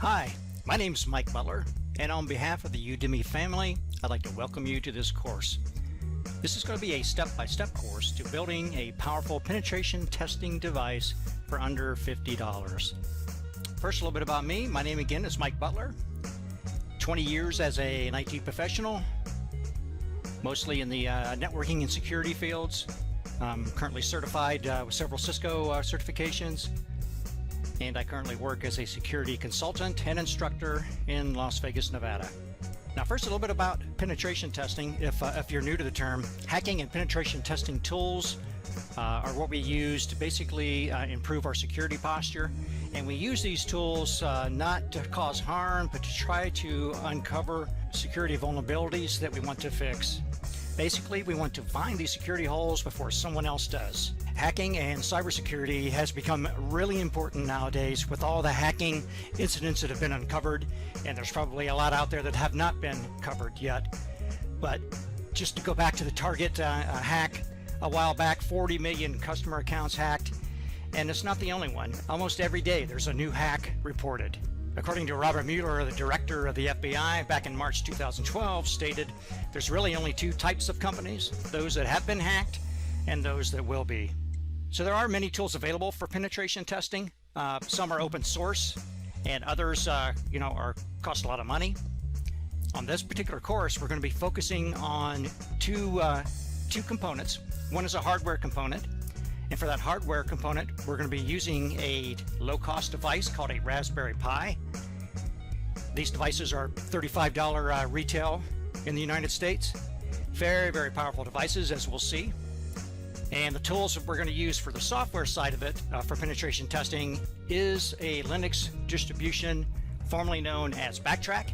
Hi, my name is Mike Butler, and on behalf of the Udemy family, I'd like to welcome you to this course. This is going to be a step-by-step course to building a powerful penetration testing device for under $50. First, a little bit about me. My name again is Mike Butler. 20 years as an IT professional, mostly in the networking and security fields. I'm currently certified with several Cisco certifications, and I currently work as a security consultant and instructor in Las Vegas, Nevada. Now, first, a little bit about penetration testing. If you're new to the term, hacking and penetration testing tools are what we use to basically improve our security posture. And we use these tools not to cause harm, but to try to uncover security vulnerabilities that we want to fix. Basically, we want to find these security holes before someone else does. Hacking and cybersecurity has become really important nowadays with all the hacking incidents that have been uncovered, and there's probably a lot out there that have not been covered yet. But just to go back to the Target hack a while back, 40 million customer accounts hacked, and it's not the only one. Almost every day there's a new hack reported. According to Robert Mueller, the director of the FBI, back in March 2012, stated there's really only two types of companies, those that have been hacked and those that will be. So there are many tools available for penetration testing. Some are open source, and others cost a lot of money. On this particular course, we're going to be focusing on two components. One is a hardware component. And for that hardware component, we're going to be using a low-cost device called a Raspberry Pi. These devices are $35 retail in the United States. Very, very powerful devices, as we'll see. And the tools that we're going to use for the software side of it for penetration testing is a Linux distribution formerly known as Backtrack.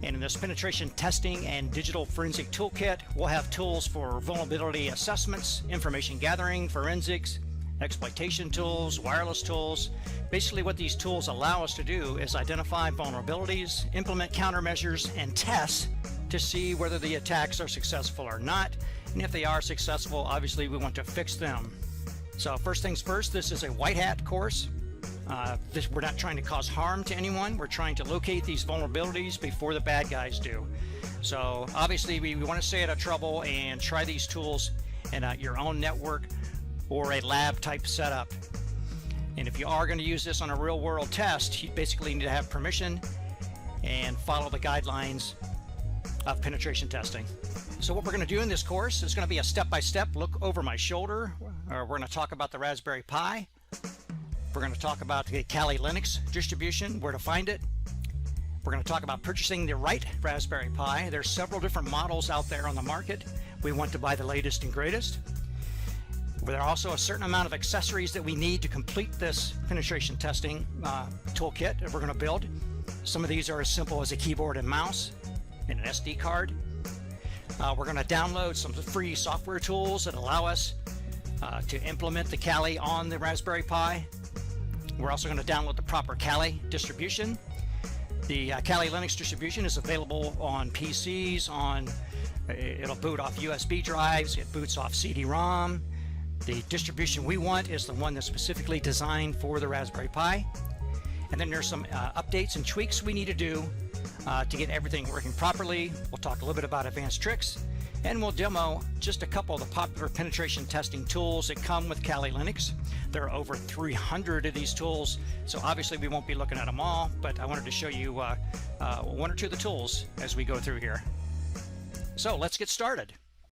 And in this penetration testing and digital forensic toolkit, we'll have tools for vulnerability assessments, information gathering, forensics, exploitation tools, wireless tools. Basically, what these tools allow us to do is identify vulnerabilities, implement countermeasures, and test to see whether the attacks are successful or not. And if they are successful, obviously we want to fix them. So first things first, this is a white hat course. We're not trying to cause harm to anyone. We're trying to locate these vulnerabilities before the bad guys do. So obviously we want to stay out of trouble and try these tools in your own network or a lab type setup. And if you are going to use this on a real world test, you basically need to have permission and follow the guidelines of penetration testing. So what we're going to do in this course is going to be a step-by-step look over my shoulder. We're going to talk about the Raspberry Pi. We're going to talk about the Kali Linux distribution, where to find it. We're going to talk about purchasing the right Raspberry Pi. There's several different models out there on the market. We want to buy the latest and greatest. There are also a certain amount of accessories that we need to complete this penetration testing toolkit that we're going to build. Some of these are as simple as a keyboard and mouse and an SD card. We're going to download some free software tools that allow us to implement the Kali on the Raspberry Pi. We're also going to download the proper Kali distribution. The Kali Linux distribution is available on PCs. It'll boot off USB drives. It boots off CD-ROM. The distribution we want is the one that's specifically designed for the Raspberry Pi. And then there's some updates and tweaks we need to do to get everything working properly. We'll talk a little bit about advanced tricks, and we'll demo just a couple of the popular penetration testing tools that come with Kali Linux. There are over 300 of these tools, so obviously we won't be looking at them all, but I wanted to show you one or two of the tools as we go through here. So let's get started.